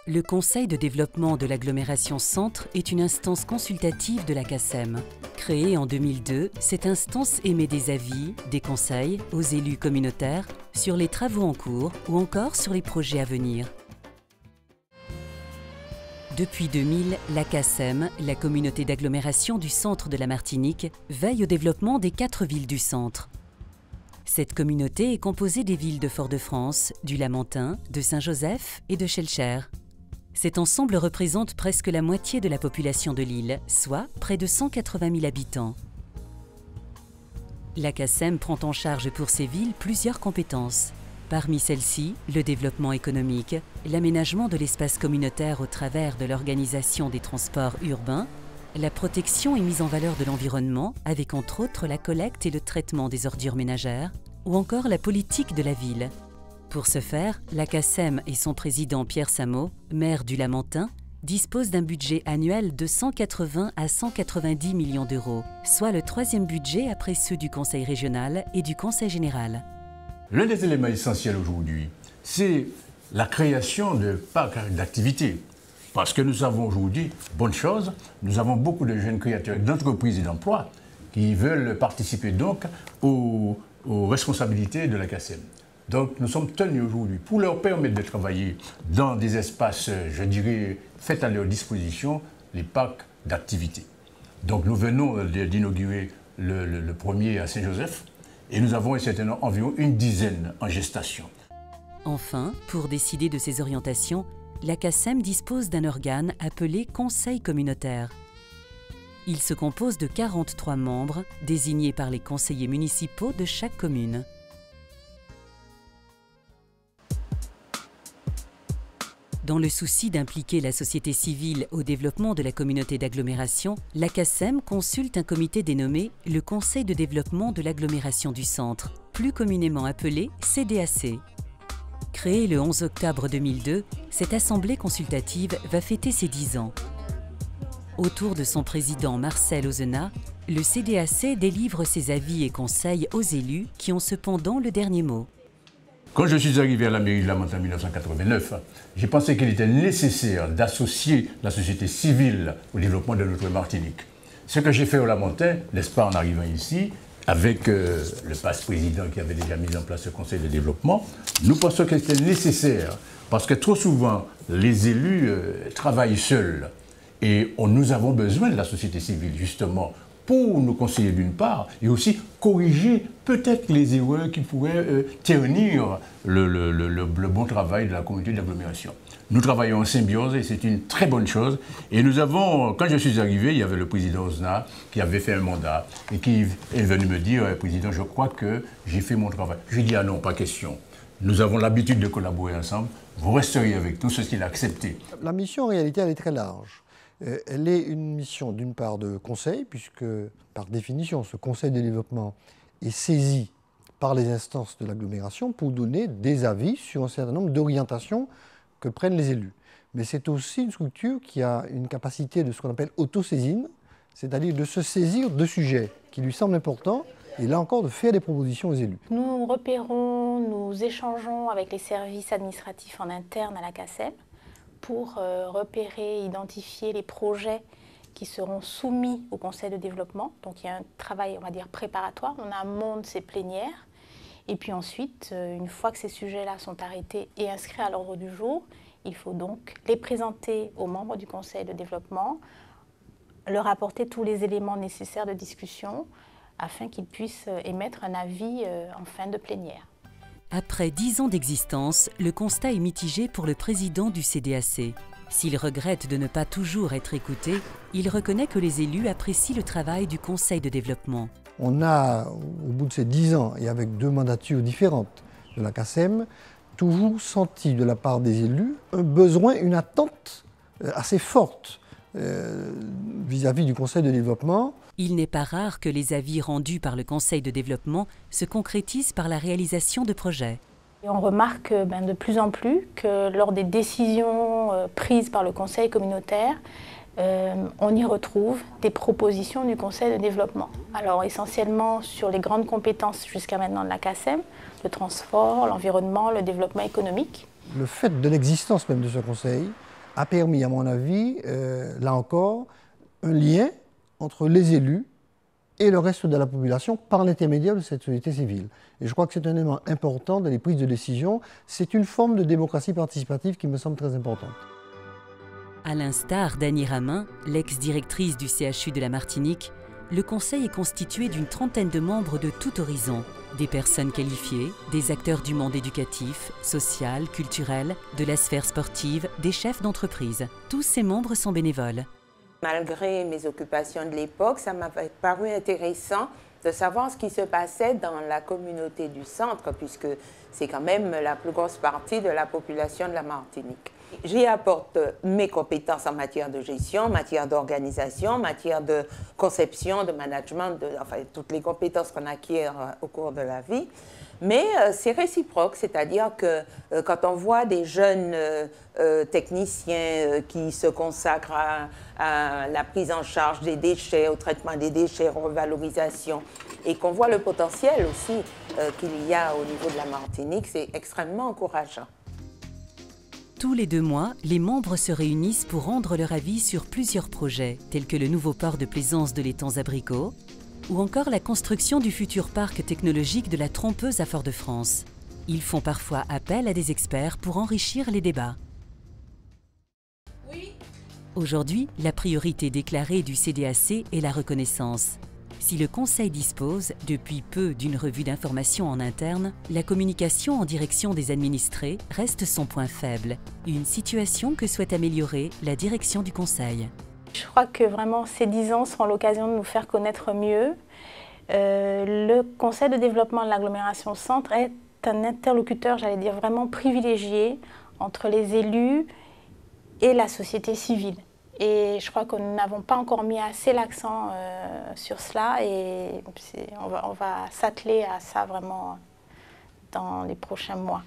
Le Conseil de développement de l'agglomération Centre est une instance consultative de la CACEM. Créée en 2002, cette instance émet des avis, des conseils aux élus communautaires sur les travaux en cours ou encore sur les projets à venir. Depuis 2000, la CACEM, la communauté d'agglomération du centre de la Martinique, veille au développement des 4 villes du centre. Cette communauté est composée des villes de Fort-de-France, du Lamentin, de Saint-Joseph et de Schœlcher. Cet ensemble représente presque la moitié de la population de l'île, soit près de 180 000 habitants. La CACEM prend en charge pour ces villes plusieurs compétences. Parmi celles-ci, le développement économique, l'aménagement de l'espace communautaire au travers de l'organisation des transports urbains, la protection et mise en valeur de l'environnement, avec entre autres la collecte et le traitement des ordures ménagères, ou encore la politique de la ville. Pour ce faire, la CACEM et son président Pierre Samo, maire du Lamentin, disposent d'un budget annuel de 180 à 190 millions d'euros, soit le 3e budget après ceux du Conseil régional et du Conseil général. L'un des éléments essentiels aujourd'hui, c'est la création de parcs d'activités. Parce que nous avons aujourd'hui, bonne chose, nous avons beaucoup de jeunes créateurs d'entreprises et d'emplois qui veulent participer donc aux responsabilités de la CACEM. Donc nous sommes tenus aujourd'hui pour leur permettre de travailler dans des espaces, je dirais, faits à leur disposition, les parcs d'activités. Donc nous venons d'inaugurer le premier à Saint-Joseph et nous avons environ une dizaine en gestation. Enfin, pour décider de ces orientations, la CACEM dispose d'un organe appelé Conseil communautaire. Il se compose de 43 membres désignés par les conseillers municipaux de chaque commune. Dans le souci d'impliquer la société civile au développement de la communauté d'agglomération, la CACEM consulte un comité dénommé le Conseil de développement de l'agglomération du centre, plus communément appelé CDAC. Créée le 11 octobre 2002, cette assemblée consultative va fêter ses 10 ans. Autour de son président Marcel Ozena, le CDAC délivre ses avis et conseils aux élus qui ont cependant le dernier mot. Quand je suis arrivé à la mairie de Lamentin en 1989, j'ai pensé qu'il était nécessaire d'associer la société civile au développement de notre Martinique. Ce que j'ai fait au Lamentin, n'est-ce pas, en arrivant ici, avec le passe-président qui avait déjà mis en place ce conseil de développement, nous pensons que c'était nécessaire parce que trop souvent, les élus travaillent seuls et nous avons besoin de la société civile justement pour nous conseiller d'une part et aussi corriger peut-être les erreurs qui pourraient ternir le bon travail de la communauté d'agglomération. Nous travaillons en symbiose et c'est une très bonne chose. Et nous avons, quand je suis arrivé, il y avait le président Ozena qui avait fait un mandat et qui est venu me dire, président, je crois que j'ai fait mon travail. Je lui ai dit, ah non, pas question. Nous avons l'habitude de collaborer ensemble. Vous resterez avec nous, c'est ce qu'il a accepté. La mission, en réalité, elle est très large. Elle est une mission, d'une part, de conseil, puisque, par définition, ce conseil de développement est saisi par les instances de l'agglomération pour donner des avis sur un certain nombre d'orientations que prennent les élus. Mais c'est aussi une structure qui a une capacité de ce qu'on appelle autosaisine, c'est-à-dire de se saisir de sujets qui lui semblent importants, et là encore de faire des propositions aux élus. Nous repérons, nous échangeons avec les services administratifs en interne à la CACEM pour repérer, identifier les projets qui seront soumis au conseil de développement. Donc il y a un travail, on va dire, préparatoire. On amont de ces plénières. Et puis ensuite, une fois que ces sujets-là sont arrêtés et inscrits à l'ordre du jour, il faut donc les présenter aux membres du conseil de développement, leur apporter tous les éléments nécessaires de discussion afin qu'ils puissent émettre un avis en fin de plénière. Après 10 ans d'existence, le constat est mitigé pour le président du CDAC. S'il regrette de ne pas toujours être écouté, il reconnaît que les élus apprécient le travail du conseil de développement. On a, au bout de ces 10 ans, et avec 2 mandatures différentes de la CACEM, toujours senti de la part des élus un besoin, une attente assez forte vis-à-vis du conseil de développement. Il n'est pas rare que les avis rendus par le conseil de développement se concrétisent par la réalisation de projets. Et on remarque de plus en plus que lors des décisions prises par le conseil communautaire, on y retrouve des propositions du conseil de développement. Alors essentiellement sur les grandes compétences jusqu'à maintenant de la CACEM, le transport, l'environnement, le développement économique. Le fait de l'existence même de ce conseil a permis, à mon avis, là encore, un lien entre les élus et le reste de la population par l'intermédiaire de cette société civile. Et je crois que c'est un élément important dans les prises de décision. C'est une forme de démocratie participative qui me semble très importante. À l'instar d'Annie Ramin, l'ex-directrice du CHU de la Martinique, le Conseil est constitué d'une trentaine de membres de tout horizon. Des personnes qualifiées, des acteurs du monde éducatif, social, culturel, de la sphère sportive, des chefs d'entreprise. Tous ces membres sont bénévoles. Malgré mes occupations de l'époque, ça m'a paru intéressant de savoir ce qui se passait dans la communauté du centre, puisque c'est quand même la plus grosse partie de la population de la Martinique. J'y apporte mes compétences en matière de gestion, en matière d'organisation, en matière de conception, de management, enfin toutes les compétences qu'on acquiert au cours de la vie. Mais c'est réciproque, c'est-à-dire que quand on voit des jeunes techniciens qui se consacrent à la prise en charge des déchets, au traitement des déchets, revalorisation, et qu'on voit le potentiel aussi qu'il y a au niveau de la Martinique, c'est extrêmement encourageant. Tous les 2 mois, les membres se réunissent pour rendre leur avis sur plusieurs projets, tels que le nouveau port de plaisance de l'étang Abricots, ou encore la construction du futur parc technologique de la Trompeuse à Fort-de-France. Ils font parfois appel à des experts pour enrichir les débats. Aujourd'hui, la priorité déclarée du CDAC est la reconnaissance. Si le Conseil dispose, depuis peu, d'une revue d'information en interne, la communication en direction des administrés reste son point faible, une situation que souhaite améliorer la direction du Conseil. Je crois que vraiment ces 10 ans seront l'occasion de nous faire connaître mieux. Le Conseil de développement de l'agglomération Centre est un interlocuteur, j'allais dire, vraiment privilégié entre les élus et la société civile. Et je crois que nous n'avons pas encore mis assez l'accent sur cela et on va s'atteler à ça vraiment dans les prochains mois.